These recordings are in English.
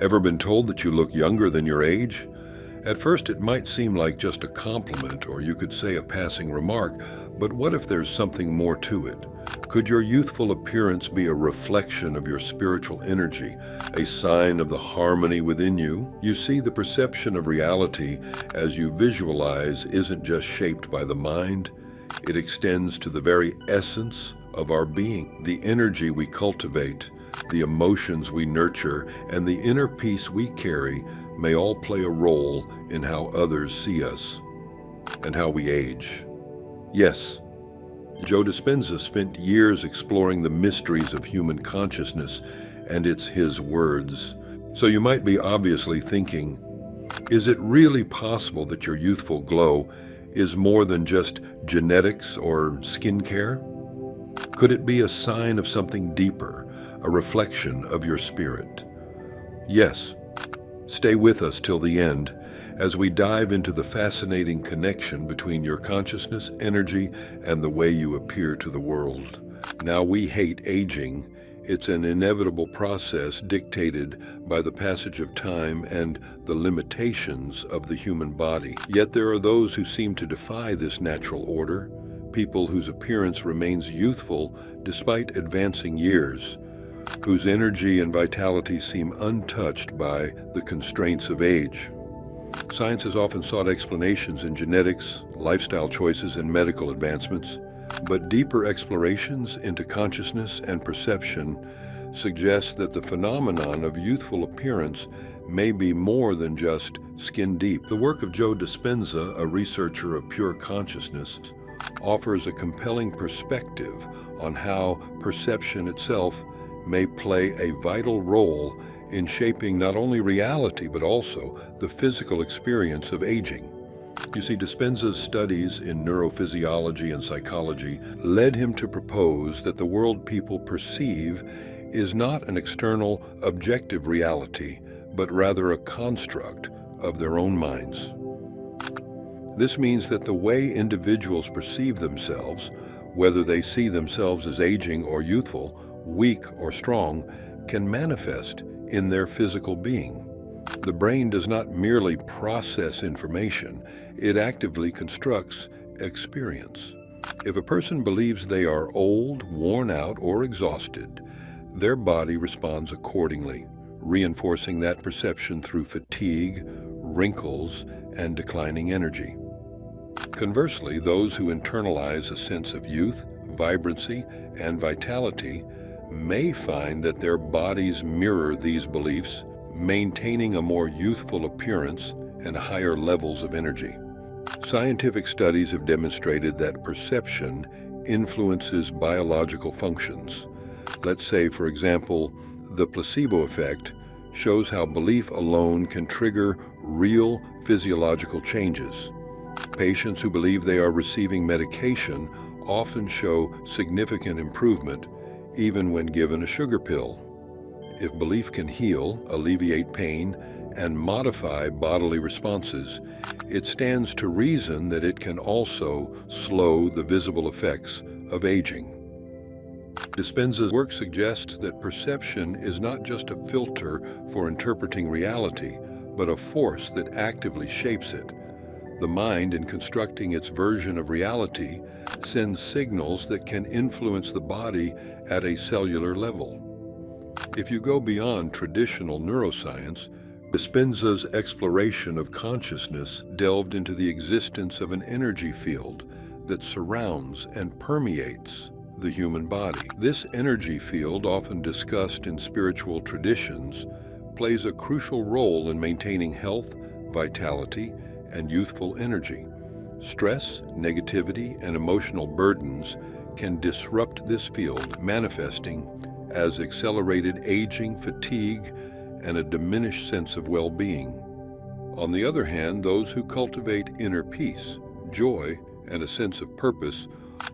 Ever been told that you look younger than your age? At first, it might seem like just a compliment, or you could say a passing remark, but what if there's something more to it? Could your youthful appearance be a reflection of your spiritual energy, a sign of the harmony within you? You see, the perception of reality as you visualize isn't just shaped by the mind, it extends to the very essence of our being. The energy we cultivate, the emotions we nurture, and the inner peace we carry may all play a role in how others see us and how we age. Yes, Joe Dispenza spent years exploring the mysteries of human consciousness, and it's his words. So you might be obviously thinking, is it really possible that your youthful glow is more than just genetics or skincare? Could it be a sign of something deeper, a reflection of your spirit? Yes. Stay with us till the end as we dive into the fascinating connection between your consciousness, energy, and the way you appear to the world. Now, we hate aging. It's an inevitable process dictated by the passage of time and the limitations of the human body. Yet there are those who seem to defy this natural order, people whose appearance remains youthful despite advancing years, whose energy and vitality seem untouched by the constraints of age. Science has often sought explanations in genetics, lifestyle choices, and medical advancements, but deeper explorations into consciousness and perception suggest that the phenomenon of youthful appearance may be more than just skin deep. The work of Joe Dispenza, a researcher of pure consciousness, offers a compelling perspective on how perception itself may play a vital role in shaping not only reality but also the physical experience of aging. You see, Dispenza's studies in neurophysiology and psychology led him to propose that the world people perceive is not an external, objective reality, but rather a construct of their own minds. This means that the way individuals perceive themselves, whether they see themselves as aging or youthful, weak or strong, can manifest in their physical being. The brain does not merely process information, it actively constructs experience. If a person believes they are old, worn out, or exhausted, their body responds accordingly, reinforcing that perception through fatigue, wrinkles, and declining energy. Conversely, those who internalize a sense of youth, vibrancy, and vitality may find that their bodies mirror these beliefs, maintaining a more youthful appearance and higher levels of energy. Scientific studies have demonstrated that perception influences biological functions. Let's say, for example, the placebo effect shows how belief alone can trigger real physiological changes. Patients who believe they are receiving medication often show significant improvement even when given a sugar pill. If belief can heal, alleviate pain, and modify bodily responses, it stands to reason that it can also slow the visible effects of aging. Dispenza's work suggests that perception is not just a filter for interpreting reality, but a force that actively shapes it. The mind, in constructing its version of reality, sends signals that can influence the body at a cellular level. If you go beyond traditional neuroscience, Dispenza's exploration of consciousness delved into the existence of an energy field that surrounds and permeates the human body. This energy field, often discussed in spiritual traditions, plays a crucial role in maintaining health, vitality, and youthful energy. Stress, negativity, and emotional burdens can disrupt this field, manifesting as accelerated aging, fatigue, and a diminished sense of well-being. On the other hand, those who cultivate inner peace, joy, and a sense of purpose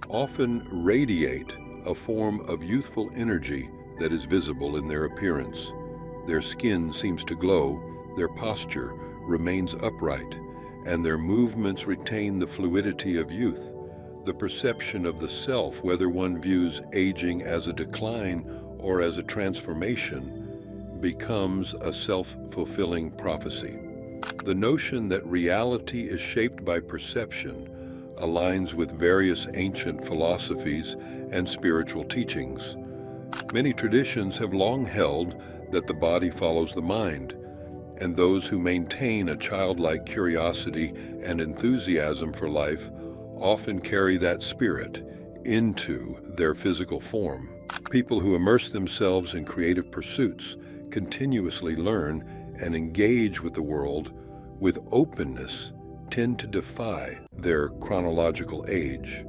often radiate a form of youthful energy that is visible in their appearance. Their skin seems to glow, their posture remains upright, and their movements retain the fluidity of youth. The perception of the self, whether one views aging as a decline or as a transformation, becomes a self-fulfilling prophecy. The notion that reality is shaped by perception aligns with various ancient philosophies and spiritual teachings. Many traditions have long held that the body follows the mind, and those who maintain a childlike curiosity and enthusiasm for life often carry that spirit into their physical form. People who immerse themselves in creative pursuits continuously learn and engage with the world with openness tend to defy their chronological age.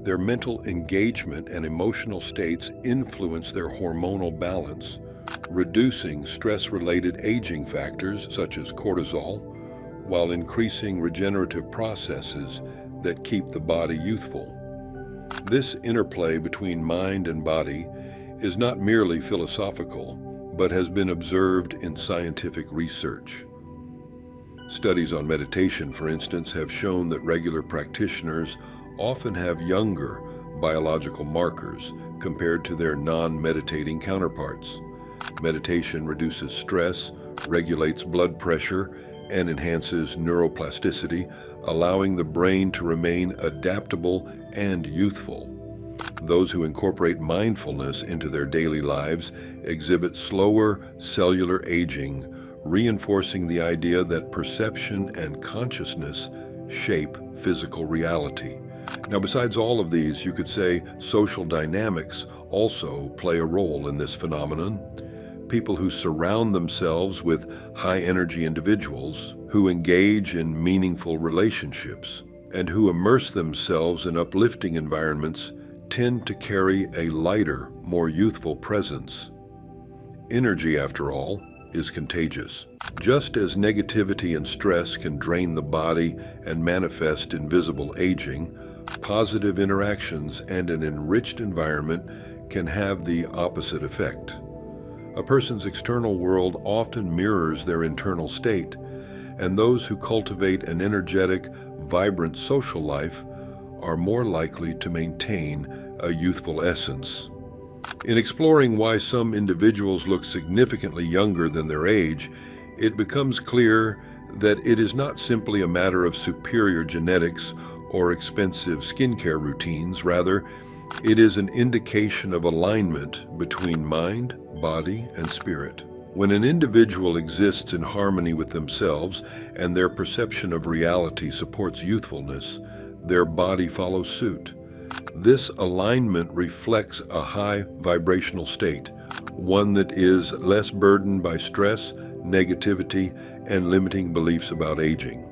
Their mental engagement and emotional states influence their hormonal balance, reducing stress-related aging factors such as cortisol, while increasing regenerative processes that keep the body youthful. This interplay between mind and body is not merely philosophical, but has been observed in scientific research. Studies on meditation, for instance, have shown that regular practitioners often have younger biological markers compared to their non-meditating counterparts. Meditation reduces stress, regulates blood pressure, and enhances neuroplasticity, allowing the brain to remain adaptable and youthful. Those who incorporate mindfulness into their daily lives exhibit slower cellular aging, reinforcing the idea that perception and consciousness shape physical reality. Now, besides all of these, you could say social dynamics also play a role in this phenomenon. People who surround themselves with high-energy individuals, who engage in meaningful relationships, and who immerse themselves in uplifting environments tend to carry a lighter, more youthful presence. Energy, after all, is contagious. Just as negativity and stress can drain the body and manifest in visible aging, positive interactions and an enriched environment can have the opposite effect. A person's external world often mirrors their internal state, and those who cultivate an energetic, vibrant social life are more likely to maintain a youthful essence. In exploring why some individuals look significantly younger than their age, it becomes clear that it is not simply a matter of superior genetics or expensive skincare routines. Rather, it is an indication of alignment between mind, body, and spirit. When an individual exists in harmony with themselves and their perception of reality supports youthfulness, their body follows suit. This alignment reflects a high vibrational state, one that is less burdened by stress, negativity, and limiting beliefs about aging.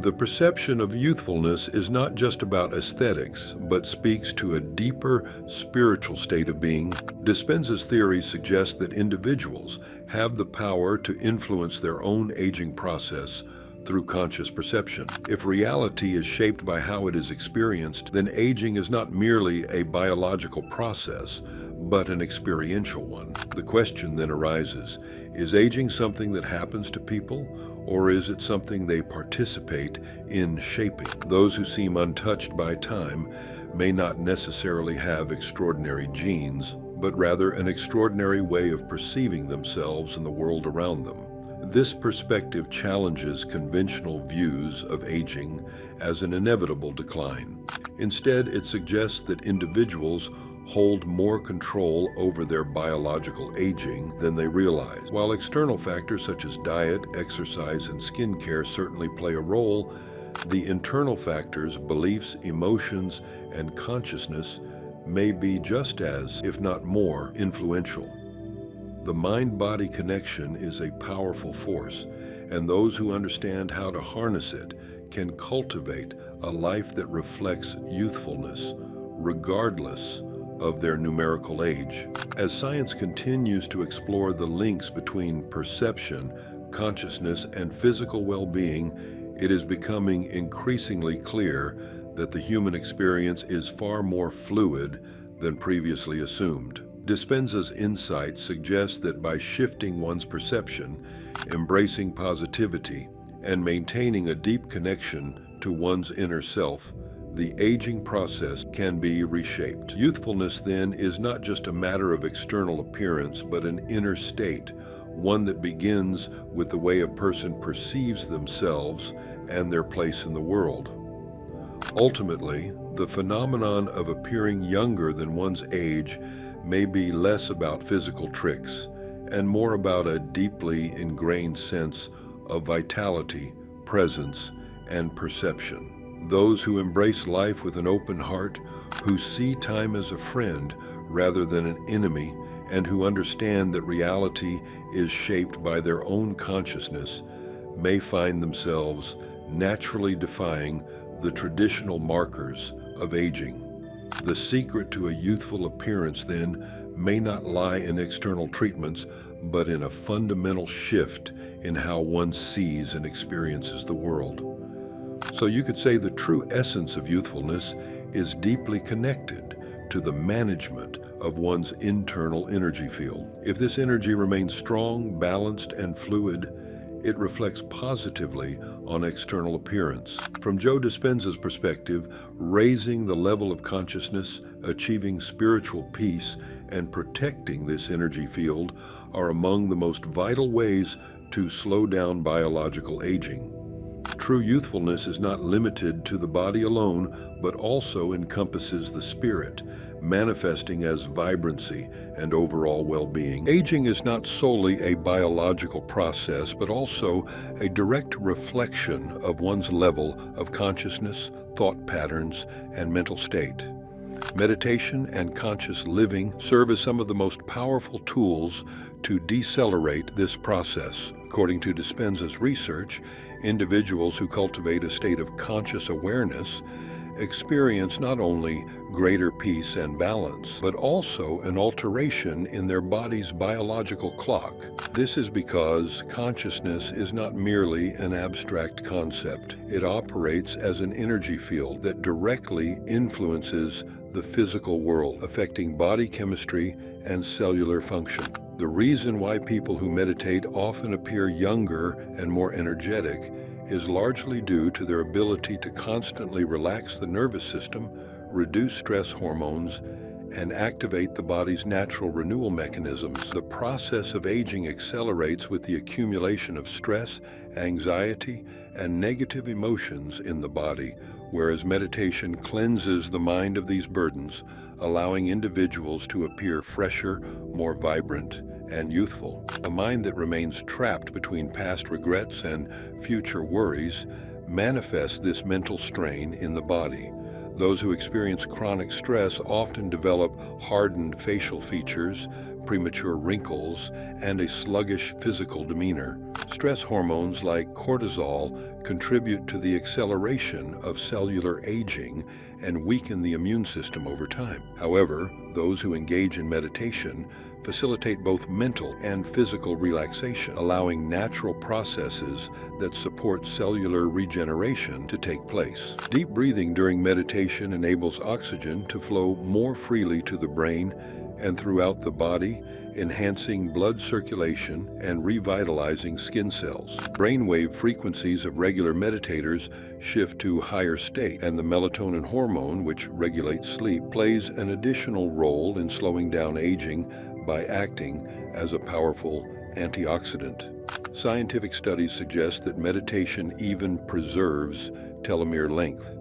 The perception of youthfulness is not just about aesthetics, but speaks to a deeper spiritual state of being. Dispenza's theory suggests that individuals have the power to influence their own aging process through conscious perception. If reality is shaped by how it is experienced, then aging is not merely a biological process, but an experiential one. The question then arises, is aging something that happens to people, or is it something they participate in shaping? Those who seem untouched by time may not necessarily have extraordinary genes, but rather an extraordinary way of perceiving themselves and the world around them. This perspective challenges conventional views of aging as an inevitable decline. Instead, it suggests that individuals hold more control over their biological aging than they realize. While external factors such as diet, exercise, and skincare certainly play a role, the internal factors, beliefs, emotions, and consciousness may be just as, if not more, influential. The mind-body connection is a powerful force, and those who understand how to harness it can cultivate a life that reflects youthfulness, regardless of their numerical age. As science continues to explore the links between perception, consciousness, and physical well-being, it is becoming increasingly clear that the human experience is far more fluid than previously assumed. Dispenza's insights suggest that by shifting one's perception, embracing positivity, and maintaining a deep connection to one's inner self, the aging process can be reshaped. Youthfulness, then, is not just a matter of external appearance, but an inner state, one that begins with the way a person perceives themselves and their place in the world. Ultimately, the phenomenon of appearing younger than one's age may be less about physical tricks and more about a deeply ingrained sense of vitality, presence, and perception. Those who embrace life with an open heart, who see time as a friend rather than an enemy, and who understand that reality is shaped by their own consciousness, may find themselves naturally defying the traditional markers of aging. The secret to a youthful appearance, then, may not lie in external treatments, but in a fundamental shift in how one sees and experiences the world. So you could say the true essence of youthfulness is deeply connected to the management of one's internal energy field. If this energy remains strong, balanced, and fluid, it reflects positively on external appearance. From Joe Dispenza's perspective, raising the level of consciousness, achieving spiritual peace, and protecting this energy field are among the most vital ways to slow down biological aging. True youthfulness is not limited to the body alone, but also encompasses the spirit, manifesting as vibrancy and overall well-being. Aging is not solely a biological process, but also a direct reflection of one's level of consciousness, thought patterns, and mental state. Meditation and conscious living serve as some of the most powerful tools to decelerate this process. According to Dispenza's research, individuals who cultivate a state of conscious awareness experience not only greater peace and balance, but also an alteration in their body's biological clock. This is because consciousness is not merely an abstract concept. It operates as an energy field that directly influences the physical world, affecting body chemistry and cellular function. The reason why people who meditate often appear younger and more energetic is largely due to their ability to constantly relax the nervous system, reduce stress hormones, and activate the body's natural renewal mechanisms. The process of aging accelerates with the accumulation of stress, anxiety, and negative emotions in the body, whereas meditation cleanses the mind of these burdens, allowing individuals to appear fresher, more vibrant, and youthful. A mind that remains trapped between past regrets and future worries manifests this mental strain in the body. Those who experience chronic stress often develop hardened facial features, premature wrinkles, and a sluggish physical demeanor. Stress hormones like cortisol contribute to the acceleration of cellular aging and weaken the immune system over time. However, those who engage in meditation facilitate both mental and physical relaxation, allowing natural processes that support cellular regeneration to take place. Deep breathing during meditation enables oxygen to flow more freely to the brain and throughout the body, enhancing blood circulation and revitalizing skin cells. Brainwave frequencies of regular meditators shift to higher state, and the melatonin hormone, which regulates sleep, plays an additional role in slowing down aging by acting as a powerful antioxidant. Scientific studies suggest that meditation even preserves telomere length.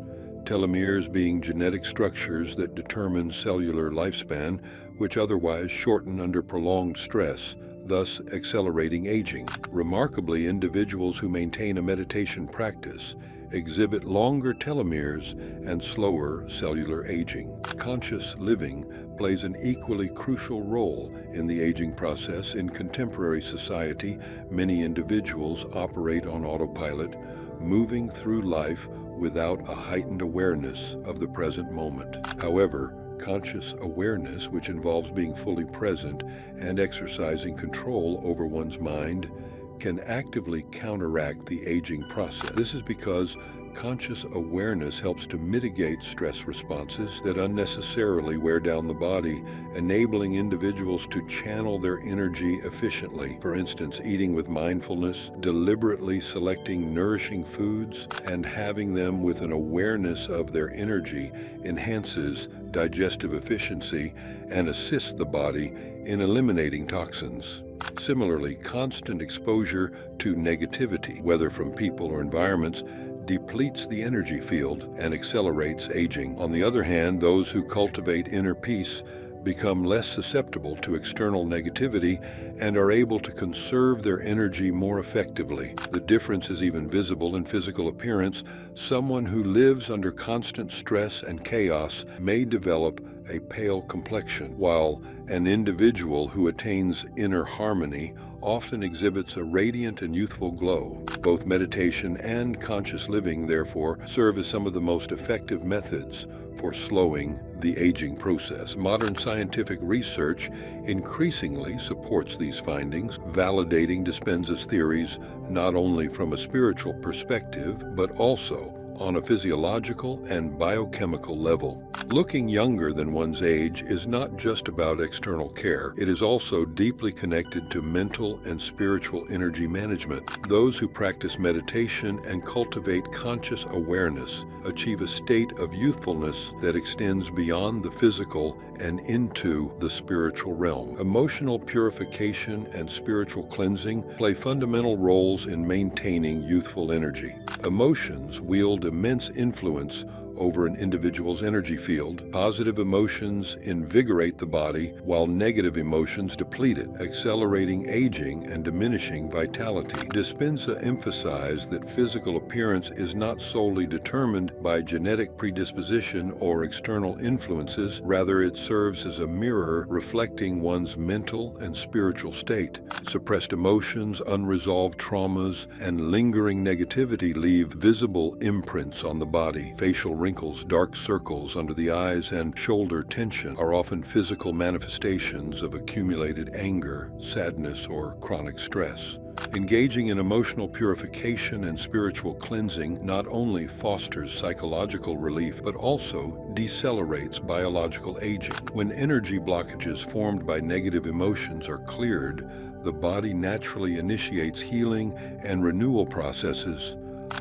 Telomeres being genetic structures that determine cellular lifespan, which otherwise shorten under prolonged stress, thus accelerating aging. Remarkably, individuals who maintain a meditation practice exhibit longer telomeres and slower cellular aging. Conscious living plays an equally crucial role in the aging process. In contemporary society, many individuals operate on autopilot, moving through life without a heightened awareness of the present moment. However, conscious awareness, which involves being fully present and exercising control over one's mind, can actively counteract the aging process. This is because conscious awareness helps to mitigate stress responses that unnecessarily wear down the body, enabling individuals to channel their energy efficiently. For instance, eating with mindfulness, deliberately selecting nourishing foods, and having them with an awareness of their energy enhances digestive efficiency and assists the body in eliminating toxins. Similarly, constant exposure to negativity, whether from people or environments, depletes the energy field and accelerates aging. On the other hand, those who cultivate inner peace become less susceptible to external negativity and are able to conserve their energy more effectively. The difference is even visible in physical appearance. Someone who lives under constant stress and chaos may develop a pale complexion, while an individual who attains inner harmony often exhibits a radiant and youthful glow. Both meditation and conscious living, therefore, serve as some of the most effective methods for slowing the aging process. Modern scientific research increasingly supports these findings, validating Dispenza's theories not only from a spiritual perspective, but also on a physiological and biochemical level. Looking younger than one's age is not just about external care. It is also deeply connected to mental and spiritual energy management. Those who practice meditation and cultivate conscious awareness achieve a state of youthfulness that extends beyond the physical and into the spiritual realm. Emotional purification and spiritual cleansing play fundamental roles in maintaining youthful energy. Emotions wield immense influence over an individual's energy field. Positive emotions invigorate the body, while negative emotions deplete it, accelerating aging and diminishing vitality. Dispenza emphasized that physical appearance is not solely determined by genetic predisposition or external influences. Rather, it serves as a mirror reflecting one's mental and spiritual state. Suppressed emotions, unresolved traumas, and lingering negativity leave visible imprints on the body. Facial wrinkles, dark circles under the eyes, and shoulder tension are often physical manifestations of accumulated anger, sadness, or chronic stress. Engaging in emotional purification and spiritual cleansing not only fosters psychological relief, but also decelerates biological aging. When energy blockages formed by negative emotions are cleared, the body naturally initiates healing and renewal processes.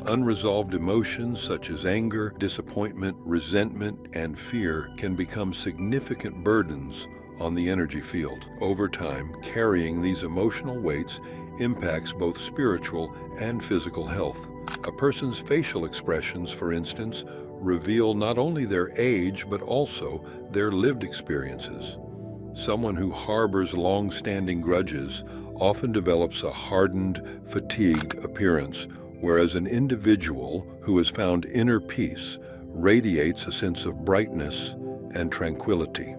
Unresolved emotions such as anger, disappointment, resentment, and fear can become significant burdens on the energy field. Over time, carrying these emotional weights impacts both spiritual and physical health. A person's facial expressions, for instance, reveal not only their age but also their lived experiences. Someone who harbors long-standing grudges often develops a hardened, fatigued appearance, whereas an individual who has found inner peace radiates a sense of brightness and tranquility.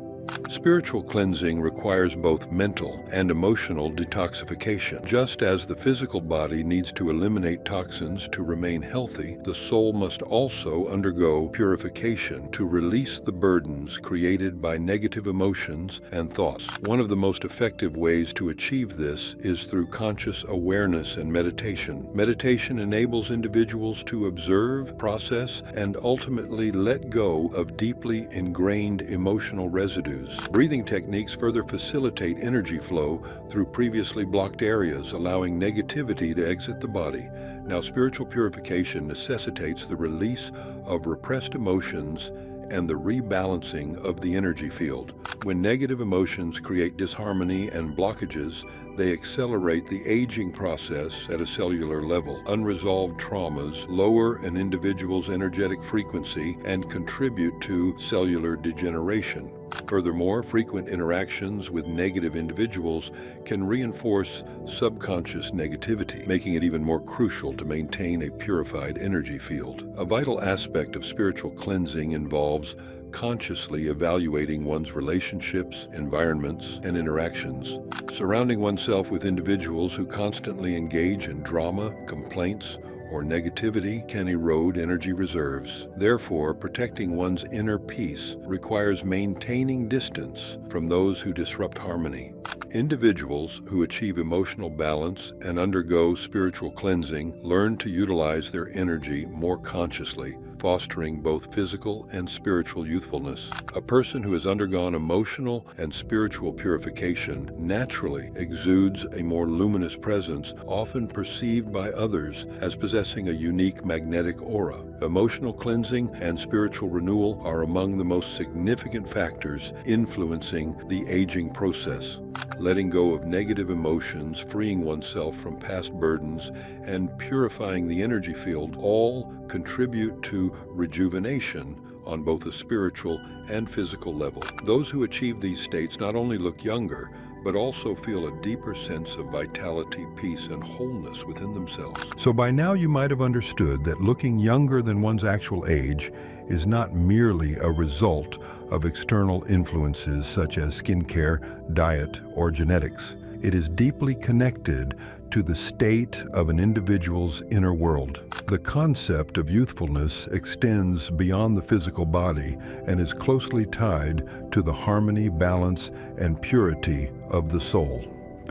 Spiritual cleansing requires both mental and emotional detoxification. Just as the physical body needs to eliminate toxins to remain healthy, the soul must also undergo purification to release the burdens created by negative emotions and thoughts. One of the most effective ways to achieve this is through conscious awareness and meditation. Meditation enables individuals to observe, process, and ultimately let go of deeply ingrained emotional residues. Breathing techniques further facilitate energy flow through previously blocked areas, allowing negativity to exit the body. Now, spiritual purification necessitates the release of repressed emotions and the rebalancing of the energy field. When negative emotions create disharmony and blockages, they accelerate the aging process at a cellular level. Unresolved traumas lower an individual's energetic frequency and contribute to cellular degeneration. Furthermore, frequent interactions with negative individuals can reinforce subconscious negativity, making it even more crucial to maintain a purified energy field. A vital aspect of spiritual cleansing involves consciously evaluating one's relationships, environments, and interactions. Surrounding oneself with individuals who constantly engage in drama, complaints, or negativity can erode energy reserves. Therefore, protecting one's inner peace requires maintaining distance from those who disrupt harmony. Individuals who achieve emotional balance and undergo spiritual cleansing learn to utilize their energy more consciously, fostering both physical and spiritual youthfulness. A person who has undergone emotional and spiritual purification naturally exudes a more luminous presence, often perceived by others as possessing a unique magnetic aura. Emotional cleansing and spiritual renewal are among the most significant factors influencing the aging process. Letting go of negative emotions, freeing oneself from past burdens, and purifying the energy field all contribute to rejuvenation on both a spiritual and physical level. Those who achieve these states not only look younger, but also feel a deeper sense of vitality, peace, and wholeness within themselves. So by now you might have understood that looking younger than one's actual age is not merely a result of external influences such as skincare, diet, or genetics. It is deeply connected to the state of an individual's inner world. The concept of youthfulness extends beyond the physical body and is closely tied to the harmony, balance, and purity of the soul.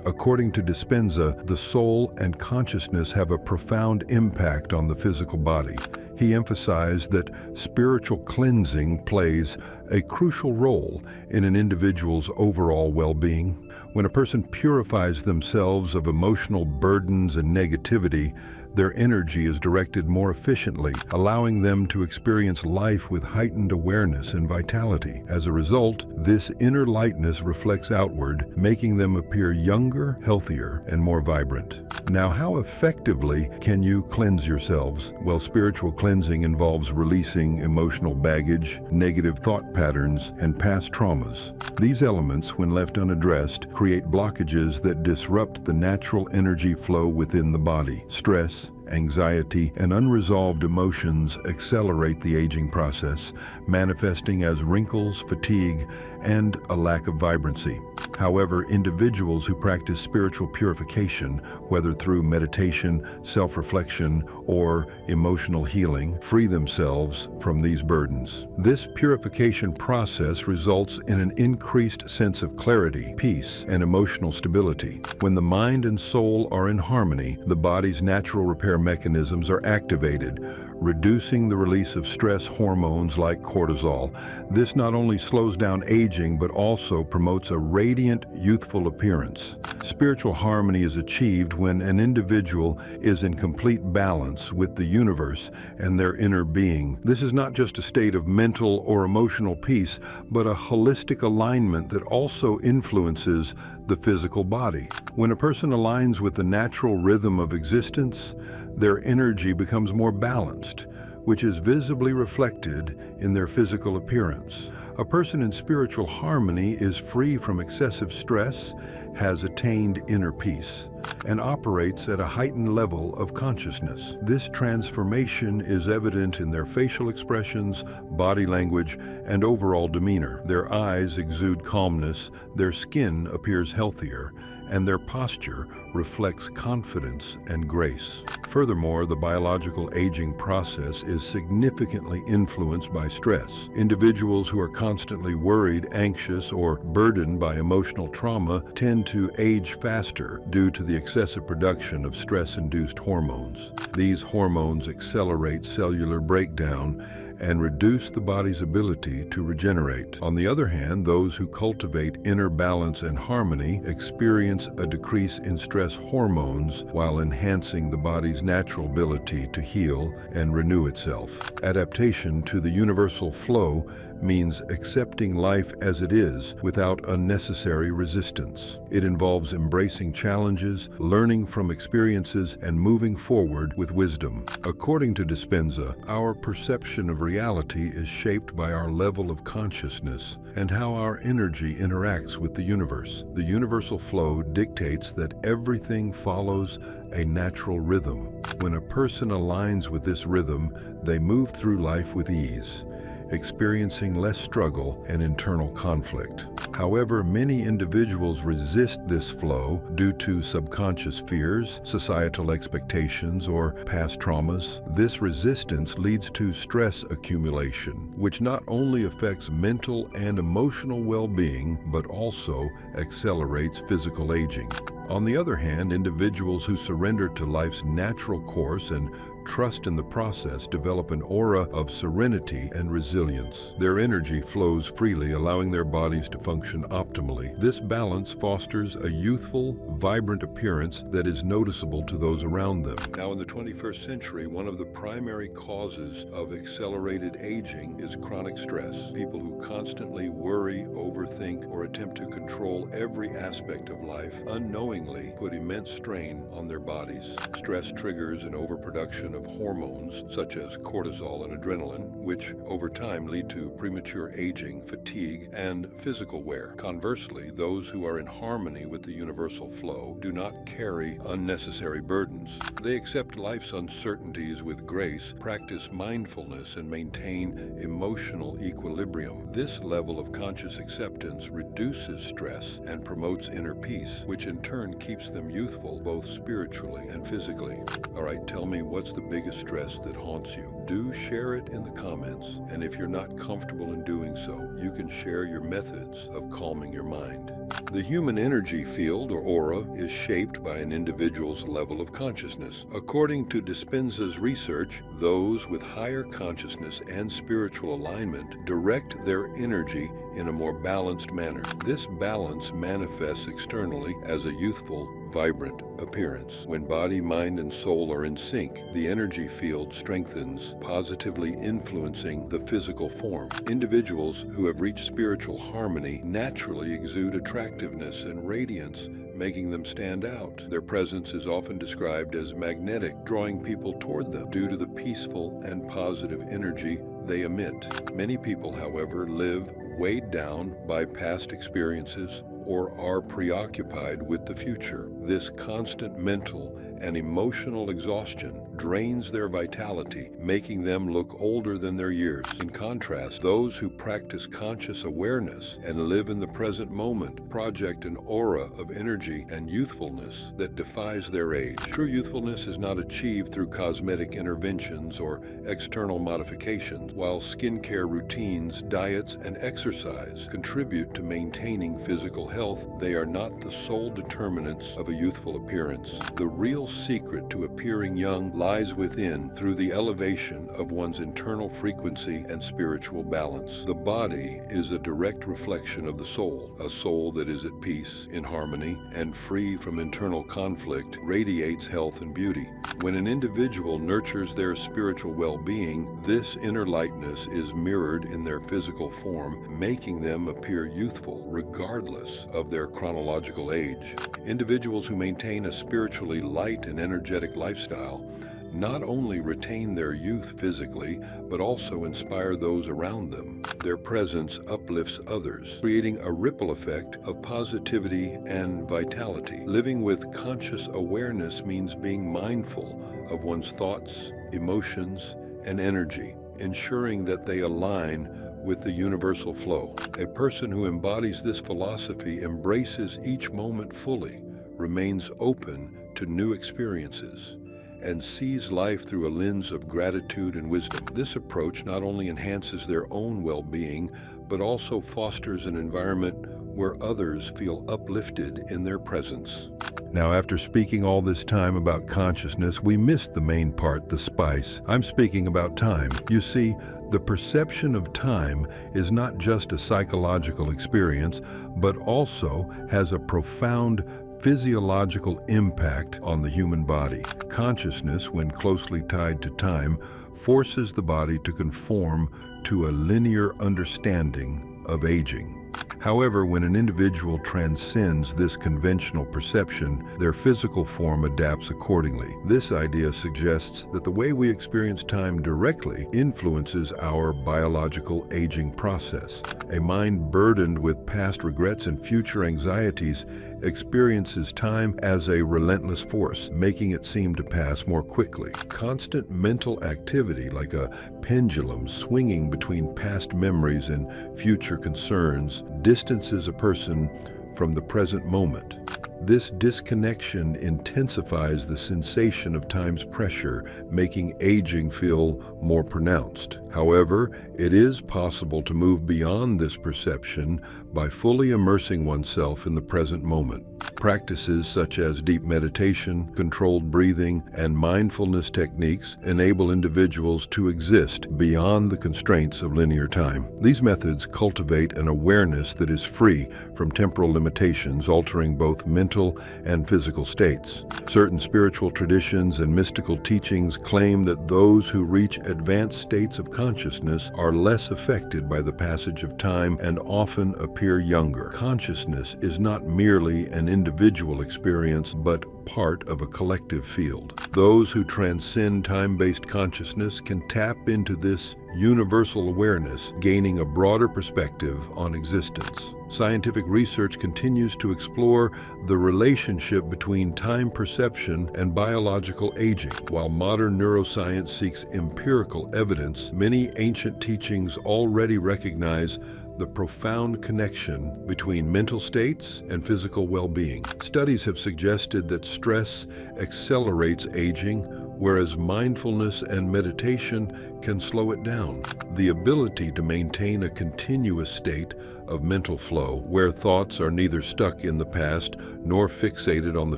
According to Dispenza, the soul and consciousness have a profound impact on the physical body. He emphasized that spiritual cleansing plays a crucial role in an individual's overall well-being. When a person purifies themselves of emotional burdens and negativity, their energy is directed more efficiently, allowing them to experience life with heightened awareness and vitality. As a result, this inner lightness reflects outward, making them appear younger, healthier, and more vibrant. Now, how effectively can you cleanse yourselves? Well, spiritual cleansing involves releasing emotional baggage, negative thought patterns, and past traumas. These elements, when left unaddressed, create blockages that disrupt the natural energy flow within the body. Stress, anxiety, and unresolved emotions accelerate the aging process, manifesting as wrinkles, fatigue, and a lack of vibrancy. However, individuals who practice spiritual purification, whether through meditation, self-reflection, or emotional healing, free themselves from these burdens. This purification process results in an increased sense of clarity, peace, and emotional stability. When the mind and soul are in harmony, the body's natural repair mechanisms are activated, reducing the release of stress hormones like cortisol. This not only slows down aging, but also promotes a radiant, youthful appearance. Spiritual harmony is achieved when an individual is in complete balance with the universe and their inner being. This is not just a state of mental or emotional peace, but a holistic alignment that also influences the physical body. When a person aligns with the natural rhythm of existence, their energy becomes more balanced, which is visibly reflected in their physical appearance. A person in spiritual harmony is free from excessive stress, has attained inner peace, and operates at a heightened level of consciousness. This transformation is evident in their facial expressions, body language, and overall demeanor. Their eyes exude calmness, their skin appears healthier, and their posture reflects confidence and grace. Furthermore, the biological aging process is significantly influenced by stress. Individuals who are constantly worried, anxious, or burdened by emotional trauma tend to age faster due to the excessive production of stress-induced hormones. These hormones accelerate cellular breakdown and reduce the body's ability to regenerate. On the other hand, those who cultivate inner balance and harmony experience a decrease in stress hormones while enhancing the body's natural ability to heal and renew itself. Adaptation to the universal flow means accepting life as it is without unnecessary resistance. It involves embracing challenges, learning from experiences, and moving forward with wisdom. According to Dispenza, our perception of reality is shaped by our level of consciousness and how our energy interacts with the universe. The universal flow dictates that everything follows a natural rhythm. When a person aligns with this rhythm, they move through life with ease, experiencing less struggle and internal conflict. However, many individuals resist this flow due to subconscious fears, societal expectations, or past traumas. This resistance leads to stress accumulation, which not only affects mental and emotional well-being, but also accelerates physical aging. On the other hand, individuals who surrender to life's natural course and trust in the process develop an aura of serenity and resilience. Their energy flows freely, allowing their bodies to function optimally. This balance fosters a youthful, vibrant appearance that is noticeable to those around them. Now, in the 21st century, one of the primary causes of accelerated aging is chronic stress. People who constantly worry, overthink, or attempt to control every aspect of life unknowingly put immense strain on their bodies. Stress triggers an overproduction of hormones such as cortisol and adrenaline, which over time lead to premature aging, fatigue, and physical wear. Conversely, those who are in harmony with the universal flow do not carry unnecessary burdens. They accept life's uncertainties with grace, practice mindfulness, and maintain emotional equilibrium. This level of conscious acceptance reduces stress and promotes inner peace, which in turn keeps them youthful both spiritually and physically. All right, tell me, what's the biggest stress that haunts you? Do share it in the comments, and if you're not comfortable in doing so, you can share your methods of calming your mind. The human energy field, or aura, is shaped by an individual's level of consciousness. According to Dispenza's research, those with higher consciousness and spiritual alignment direct their energy in a more balanced manner. This balance manifests externally as a youthful, vibrant appearance. When body, mind, and soul are in sync, the energy field strengthens, positively influencing the physical form. Individuals who have reached spiritual harmony naturally exude attractiveness and radiance, making them stand out. Their presence is often described as magnetic, drawing people toward them due to the peaceful and positive energy they emit. Many people, however, live weighed down by past experiences or are preoccupied with the future. This constant mental and emotional exhaustion drains their vitality, making them look older than their years. In contrast, those who practice conscious awareness and live in the present moment project an aura of energy and youthfulness that defies their age. True youthfulness is not achieved through cosmetic interventions or external modifications. While skincare routines, diets, and exercise contribute to maintaining physical health, they are not the sole determinants of a youthful appearance. The real secret to appearing young lies within, through the elevation of one's internal frequency and spiritual balance. The body is a direct reflection of the soul. A soul that is at peace, in harmony, and free from internal conflict radiates health and beauty. When an individual nurtures their spiritual well-being, this inner lightness is mirrored in their physical form, making them appear youthful regardless of their chronological age. Individuals who maintain a spiritually light and energetic lifestyle not only retain their youth physically, but also inspire those around them. Their presence uplifts others, creating a ripple effect of positivity and vitality. Living with conscious awareness means being mindful of one's thoughts, emotions, and energy, ensuring that they align with the universal flow. A person who embodies this philosophy embraces each moment fully, remains open to new experiences, and sees life through a lens of gratitude and wisdom. This approach not only enhances their own well-being, but also fosters an environment where others feel uplifted in their presence. Now, after speaking all this time about consciousness, we missed the main part, the spice. I'm speaking about time. You see, the perception of time is not just a psychological experience, but also has a profound physiological impact on the human body. Consciousness, when closely tied to time, forces the body to conform to a linear understanding of aging. However, when an individual transcends this conventional perception, their physical form adapts accordingly. This idea suggests that the way we experience time directly influences our biological aging process. A mind burdened with past regrets and future anxieties experiences time as a relentless force, making it seem to pass more quickly. Constant mental activity, like a pendulum swinging between past memories and future concerns, distances a person from the present moment. This disconnection intensifies the sensation of time's pressure, making aging feel more pronounced. However, it is possible to move beyond this perception by fully immersing oneself in the present moment. Practices such as deep meditation, controlled breathing, and mindfulness techniques enable individuals to exist beyond the constraints of linear time. These methods cultivate an awareness that is free from temporal limitations, altering both mental and physical states. Certain spiritual traditions and mystical teachings claim that those who reach advanced states of consciousness are less affected by the passage of time and often appear younger. Consciousness is not merely an individual experience, but part of a collective field. Those who transcend time-based consciousness can tap into this universal awareness, gaining a broader perspective on existence. Scientific research continues to explore the relationship between time perception and biological aging. While modern neuroscience seeks empirical evidence, many ancient teachings already recognize the profound connection between mental states and physical well-being. Studies have suggested that stress accelerates aging, whereas mindfulness and meditation can slow it down. The ability to maintain a continuous state of mental flow, where thoughts are neither stuck in the past nor fixated on the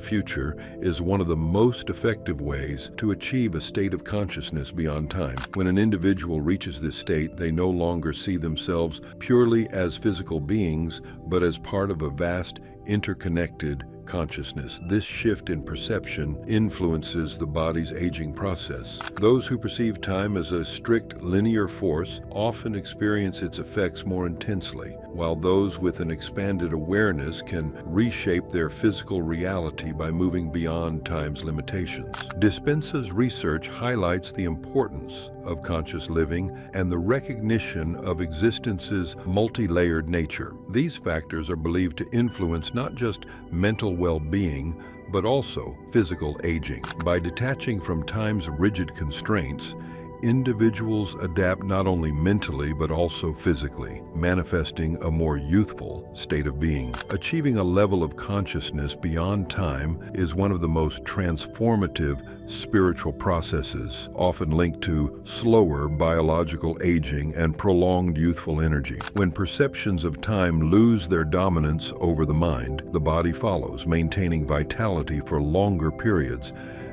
future, is one of the most effective ways to achieve a state of consciousness beyond time. When an individual reaches this state, they no longer see themselves purely as physical beings, but as part of a vast, interconnected consciousness. This shift in perception influences the body's aging process. Those who perceive time as a strict linear force often experience its effects more intensely, while those with an expanded awareness can reshape their physical reality by moving beyond time's limitations. Dispenza's research highlights the importance of conscious living and the recognition of existence's multi-layered nature. These factors are believed to influence not just mental well-being, but also physical aging. By detaching from time's rigid constraints, individuals adapt not only mentally but also physically, manifesting a more youthful state of being. Achieving a level of consciousness beyond time is one of the most transformative spiritual processes, often linked to slower biological aging and prolonged youthful energy. When perceptions of time lose their dominance over the mind, the body follows, maintaining vitality for longer periods.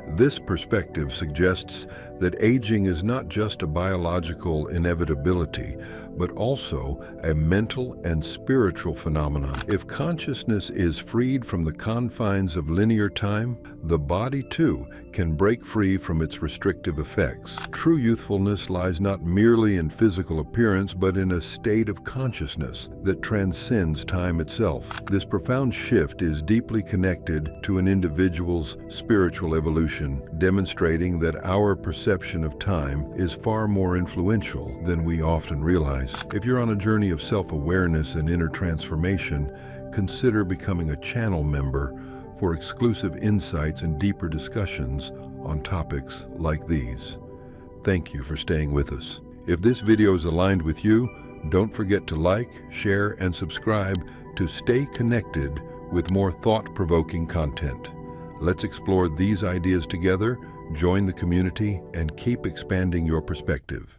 This perspective suggests that aging is not just a biological inevitability, but also a mental and spiritual phenomenon. If consciousness is freed from the confines of linear time, the body too can break free from its restrictive effects. True youthfulness lies not merely in physical appearance, but in a state of consciousness that transcends time itself. This profound shift is deeply connected to an individual's spiritual evolution, demonstrating that our perception of time is far more influential than we often realize. If you're on a journey of self-awareness and inner transformation, consider becoming a channel member for exclusive insights and deeper discussions on topics like these. Thank you for staying with us. If this video is aligned with you, don't forget to like, share, and subscribe to stay connected with more thought-provoking content. Let's explore these ideas together, join the community, and keep expanding your perspective.